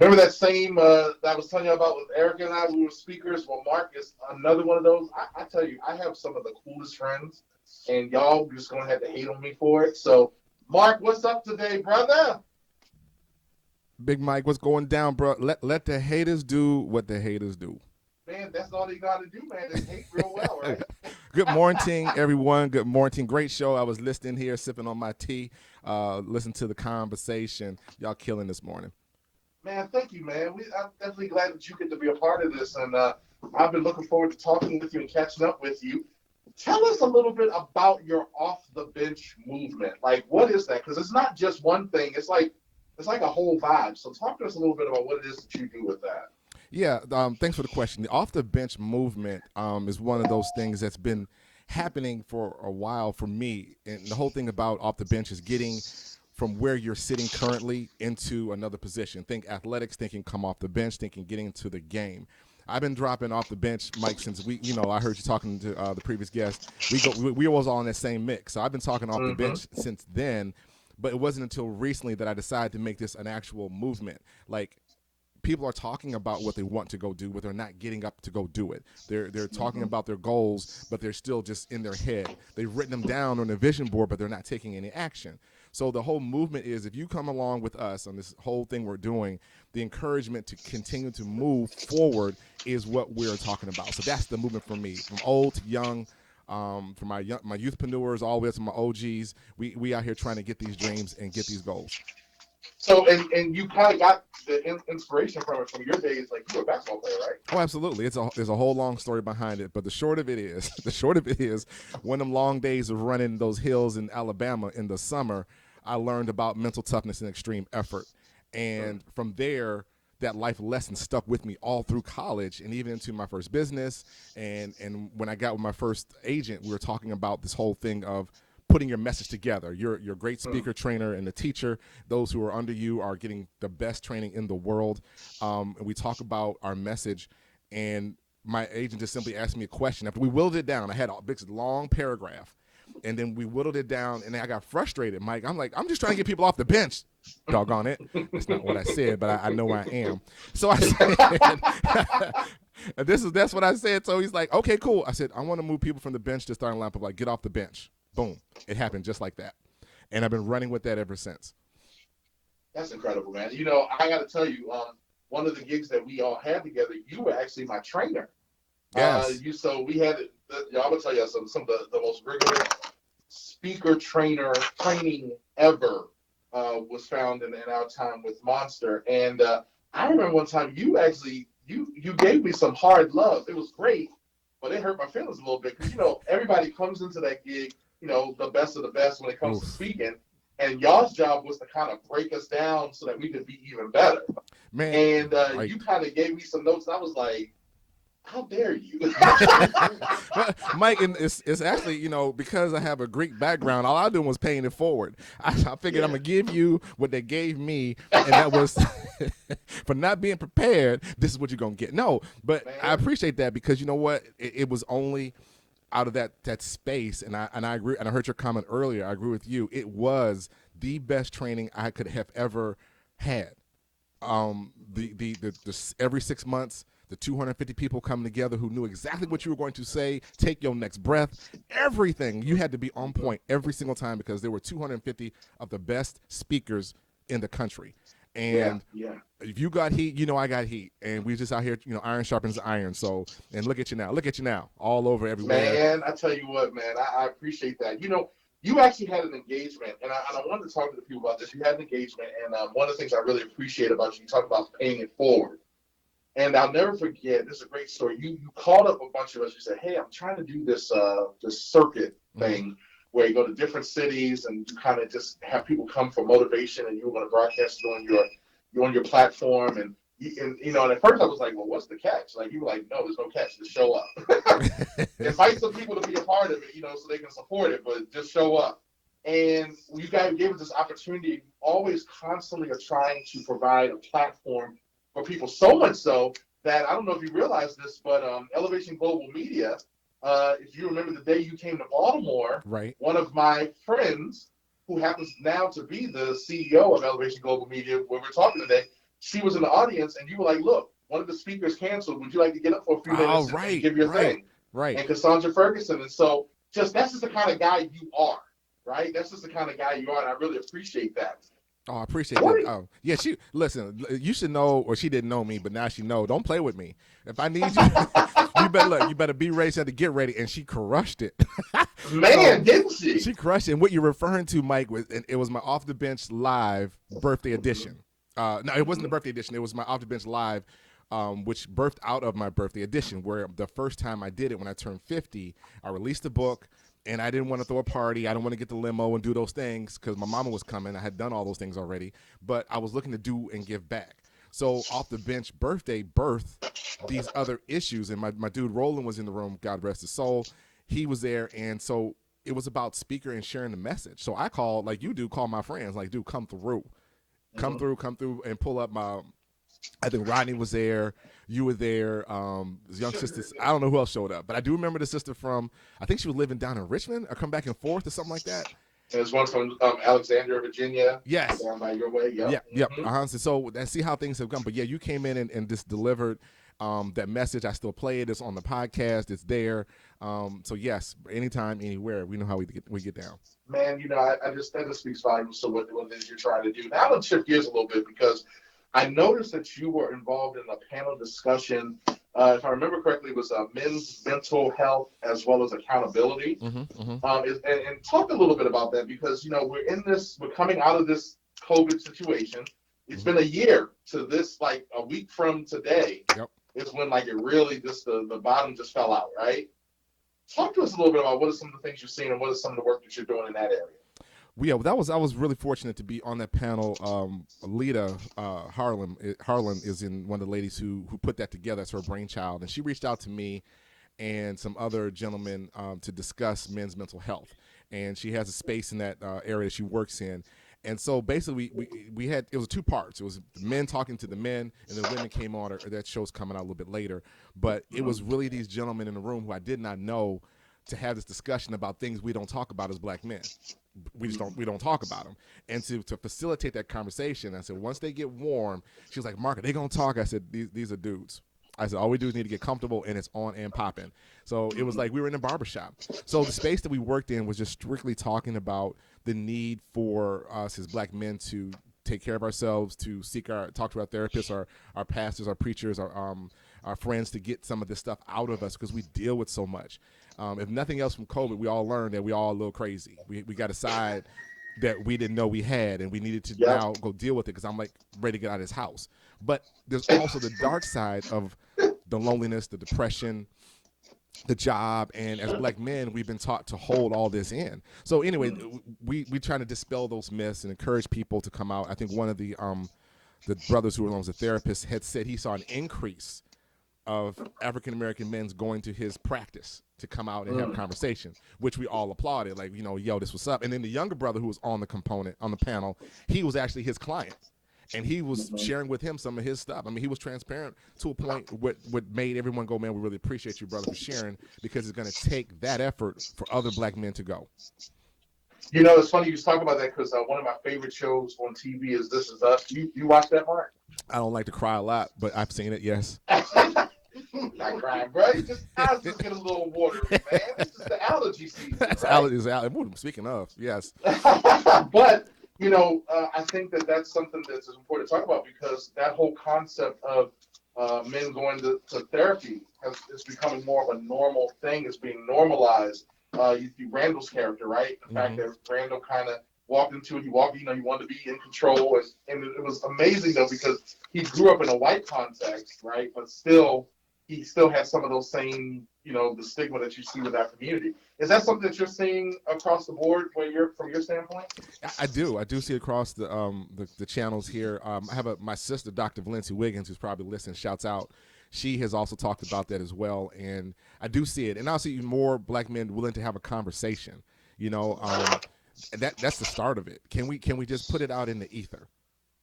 Remember that same that I was telling you about with Erica and I? We were speakers. Well, Mark is another one of those. I tell you, I have some of the coolest friends, and y'all just gonna have to hate on me for it. So, Mark, what's up today, brother? Big Mike, what's going down, bro? Let the haters do what the haters do. Man, that's all you got to do, man. Is hate real well, right? Good morning, everyone. Good morning. Great show. I was listening here, sipping on my tea, listen to the conversation. Y'all killing this morning. Man, thank you, man. I'm definitely glad that you get to be a part of this, and I've been looking forward to talking with you and catching up with you. Tell us a little bit about your off the bench movement. Like, what is that? Because it's not just one thing. It's like a whole vibe. So, talk to us a little bit about what it is that you do with that. Yeah, thanks for the question. The off the bench movement is one of those things that's been happening for a while for me. And the whole thing about off the bench is getting from where you're sitting currently into another position. Think athletics, thinking come off the bench, thinking getting into the game. I've been dropping off the bench, Mike, since I heard you talking to the previous guest. We was all in that same mix. So I've been talking off the Mm-hmm. bench since then, but it wasn't until recently that I decided to make this an actual movement. Like, people are talking about what they want to go do, but they're not getting up to go do it. They're talking Mm-hmm. about their goals, but they're still just in their head. They've written them down on a vision board, but they're not taking any action. So the whole movement is, if you come along with us on this whole thing we're doing, the encouragement to continue to move forward is what we're talking about. So that's the movement for me, from old to young. From my youthpreneurs all the way up to my OGs, we out here trying to get these dreams and get these goals. So, and you kind of got the inspiration from it from your days, like you were a basketball player, right? Oh, absolutely. There's a whole long story behind it, but the short of it is, one of them long days of running those hills in Alabama in the summer, I learned about mental toughness and extreme effort, and from there, that life lesson stuck with me all through college and even into my first business. And when I got with my first agent, we were talking about this whole thing of putting your message together. You're a great speaker, trainer, and a teacher. Those who are under you are getting the best training in the world. And we talk about our message, and my agent just simply asked me a question. After we whittled it down, I had a big, long paragraph, and then we whittled it down, and then I got frustrated, Mike. I'm like, I'm just trying to get people off the bench. Doggone it. That's not what I said, but I know I am. So I said, that's what I said. So he's like, okay, cool. I said, I want to move people from the bench to starting lineup. Like, get off the bench. Boom. It happened just like that. And I've been running with that ever since. That's incredible, man. You know, I got to tell you, one of the gigs that we all had together, you were actually my trainer. Yes. So we had, I will tell you some of the most rigorous speaker training ever was found in our time with Monster. And I remember one time you gave me some hard love. It was great, but it hurt my feelings a little bit because everybody comes into that gig, the best of the best when it comes to Oof. speaking. And y'all's job was to kind of break us down so that we could be even better. Man, And right. you kind of gave me some notes. And I was like, how dare you? Mike, and it's actually, because I have a Greek background, all I did was paying it forward. I figured I'm Yeah, going to give you what they gave me, and that was for not being prepared, this is what you're going to get. No, but I man. appreciate that because you know what? It was only out of that space, and I agree, and I heard your comment earlier. I agree with you. It was the best training I could have ever had. Every 6 months, the 250 people coming together who knew exactly what you were going to say, take your next breath, everything. You had to be on point every single time because there were 250 of the best speakers in the country. Yeah, And yeah. if you got heat, I got heat. And we just out here, iron sharpens iron. So, and look at you now. Look at you now. All over everywhere. Man, I tell you what, man, I appreciate that. You actually had an engagement, and I wanted to talk to the people about this. You had an engagement, and one of the things I really appreciate about you talk about paying it forward. And I'll never forget. This is a great story. You called up a bunch of us. You said, "Hey, I'm trying to do this circuit Mm-hmm. thing where you go to different cities and you kind of just have people come for motivation, and you were going to broadcast it on your platform." And at first I was like, "Well, what's the catch?" Like you were like, "No, there's no catch. Just show up. Invite some people to be a part of it, so they can support it, but just show up." And you guys gave us this opportunity. You always constantly are trying to provide a platform for people, so much so that I don't know if you realize this, but Elevation Global Media, if you remember the day you came to Baltimore, Right. one of my friends, who happens now to be the CEO of Elevation Global Media, where we're talking today, she was in the audience, and you were like, look, one of the speakers canceled. Would you like to get up for a few Oh, minutes and right, give your right, thing? right. And Cassandra Ferguson. And so that's just the kind of guy you are, right? That's just the kind of guy you are, and I really appreciate that. Oh, I appreciate What? that. Oh, yeah. She listen. You should know, or she didn't know me, but now she know. Don't play with me. If I need you, you better look. You better be ready. She had to get ready, and she crushed it. So Man, didn't she? she crushed it. And what you're referring to, Mike, was it was my off the bench live birthday edition. No, it wasn't the birthday edition. It was my off the bench live, which birthed out of my birthday edition. Where the first time I did it, when I turned 50, I released the book. And I didn't want to throw a party. I didn't want to get the limo and do those things because my mama was coming. I had done all those things already. But I was looking to do and give back. So off the bench birthday birthed these other issues. And my dude Roland was in the room, God rest his soul. He was there. And so it was about speaker and sharing the message. So I called, like you do, call my friends. Like, dude, come through. Come through and pull up my... I think Rodney was there. You were there. Young sisters. I don't know who else showed up, but I do remember the sister from. I think she was living down in Richmond, or come back and forth, or something like that. There's one from Alexandria, Virginia. Yes. Down by your way. Yep. Yeah. Yep. So let's see how things have gone. But yeah, you came in and just delivered that message. I still play it. It's on the podcast. It's there. So yes, anytime, anywhere. We know how we get down. Man, that just speaks volumes to what it is you're trying to do. Now let's shift gears a little bit because I noticed that you were involved in a panel discussion. If I remember correctly, it was men's mental health as well as accountability. And talk a little bit about that because we're coming out of this COVID situation. It's been a year to this, like a week from today. Yep. Is when like it really just the bottom just fell out, right? Talk to us a little bit about what are some of the things you've seen and what is some of the work that you're doing in that area. Yeah, I was really fortunate to be on that panel. Lita Harlan is in one of the ladies who put that together. It's her brainchild, and she reached out to me and some other gentlemen to discuss men's mental health. And she has a space in that area she works in. And so basically, we had, it was two parts. It was the men talking to the men, and then women came on. Or that show's coming out a little bit later. But it was really these gentlemen in the room who I did not know, to have this discussion about things we don't talk about as black men. We don't talk about them. And to facilitate that conversation, I said, once they get warm, she was like, Mark, are they gonna talk? I said, these are dudes. I said, all we do is need to get comfortable, and it's on and popping. So it was like we were in a barbershop. So the space that we worked in was just strictly talking about the need for us as black men to take care of ourselves, to talk to our therapists, our pastors, our preachers, our friends, to get some of this stuff out of us because we deal with so much. If nothing else from COVID, we all learned that we all a little crazy. We got a side that we didn't know we had, and we needed to now go deal with it because I'm like ready to get out of this house. But there's also the dark side of the loneliness, the depression, the job, and as black men, we've been taught to hold all this in. So anyway, we try to dispel those myths and encourage people to come out. I think one of the brothers who was a therapist had said he saw an increase of African American men going to his practice to come out and have a conversation, which we all applauded. Like, yo, this what's up. And then the younger brother who was on the panel, he was actually his client. And he was sharing with him some of his stuff. I mean, he was transparent to a point what made everyone go, man, we really appreciate you, brother, for sharing, because it's going to take that effort for other black men to go. It's funny you talk about that because one of my favorite shows on TV is This Is Us. You watch that, Mark? I don't like to cry a lot, but I've seen it, yes. Not crying, bro. You just get a little watery, man. It's just the allergy season. That's right? allergies. Speaking of, yes. But I think that's something that's important to talk about because that whole concept of men going to therapy is becoming more of a normal thing. It's being normalized. You see Randall's character, right? The fact that Randall kind of walked into it. He wanted to be in control. And it was amazing, though, because he grew up in a white context, right? But he still had some of those same, the stigma that you see with that community. Is that something that you're seeing across the board from your standpoint? I do see it across the channels here. I have my sister, Dr. Valencia Wiggins, who's probably listening, shouts out. She has also talked about that as well. And I do see it. And I see more black men willing to have a conversation, that's the start of it. Can we just put it out in the ether?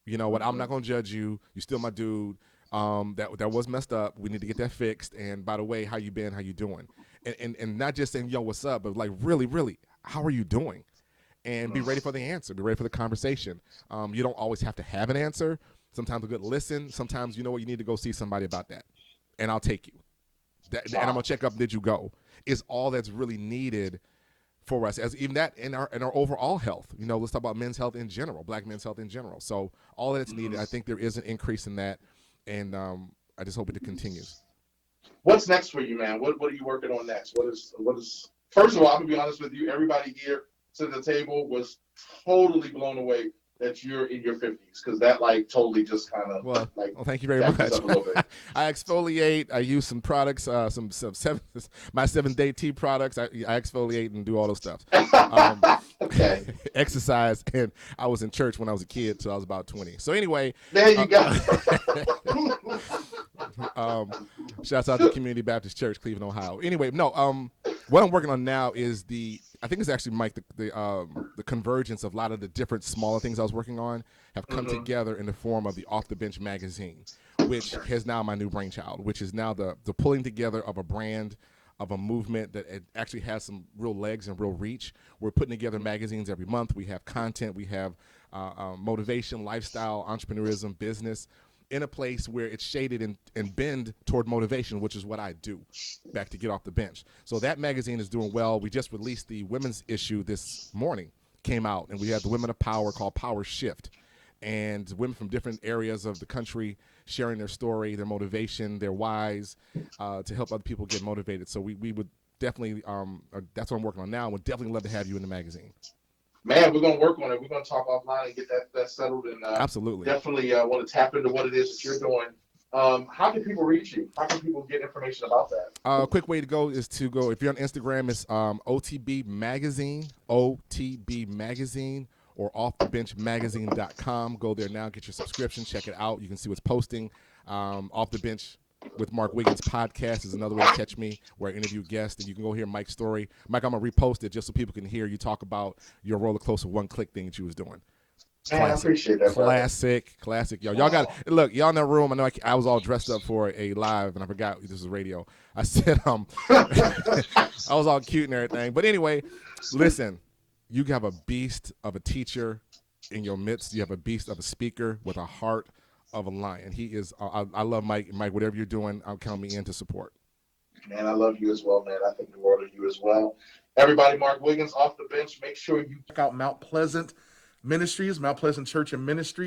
You know what? I'm not going to judge you. You're still my dude. That was messed up. We need to get that fixed. And by the way, how you been? How you doing? And not just saying, yo, what's up? But like, really, how are you doing? And be ready for the answer. Be ready for the conversation. You don't always have to have an answer. sometimes a good listen. Sometimes, you know what, you need to go see somebody about that, and I'll take you. And I'm gonna check up. Did you go? Is all that's really needed for us, as even that in our overall health. You know, let's talk about men's health in general, Black men's health in general. So all that's needed. I think there is an increase in that, and I just hope it continues. What's next for you, man? What are you working on next? What is First of all, I'm gonna be honest with you. Everybody here to the table was totally blown away that you're in your 50s, because that like totally just kind of Well, like thank you very jacked much. us up a little bit. I exfoliate. I use some products, my 7-day tea products. I exfoliate and do all those stuff. Okay, Exercise, and I was in church when I was a kid, so I was about 20. So anyway, there you go. shouts out to Community Baptist Church, Cleveland, Ohio. Anyway, no, what I'm working on now is I think it's actually, Mike, the convergence of a lot of the different smaller things I was working on have come together in the form of the Off the Bench magazine, which is now my new brainchild, which is now the pulling together of a brand, of a movement that it actually has some real legs and real reach. We're putting together magazines every month. We have content. We have motivation, lifestyle, entrepreneurism, business, in a place where it's shaded and bend toward motivation, which is what I do, back to Get Off the Bench. So that magazine is doing well. We just released the women's issue this morning, came out, and we had the Women of Power called Power Shift. And women from different areas of the country sharing their story, their motivation, their whys, to help other people get motivated. So we would definitely, that's what I'm working on now. Would definitely love to have you in the magazine. Man, we're gonna work on it. We're gonna talk offline and get that settled, and Absolutely. definitely want to tap into what it is that you're doing. How can people reach you? How can people get information about that? A quick way to go is to go, if you're on Instagram, it's OTB Magazine, OTB Magazine, or offthebenchmagazine.com. Go there now, get your subscription, check it out. You can see what's posting. Off the Bench with Mark Wiggins podcast is another way to catch me, where I interview guests, and you can go hear Mike's story. Mike, I'm going to repost it just so people can hear you talk about your roller coaster one-click thing that you was doing. Man, I appreciate that, Classic. Y'all got look. Y'all in that room. I know I was all dressed up for a live, and I forgot this is radio. I said I was all cute and everything. But anyway, listen. You have a beast of a teacher in your midst. You have a beast of a speaker with a heart of a lion. He is. I love Mike. Mike, whatever you're doing, I'll count me in to support. Man, I love you as well, man. I think the world of you as well. Everybody, Mark Wiggins, Off the Bench. Make sure you check out Mount Pleasant Ministries, Mount Pleasant Church and Ministry.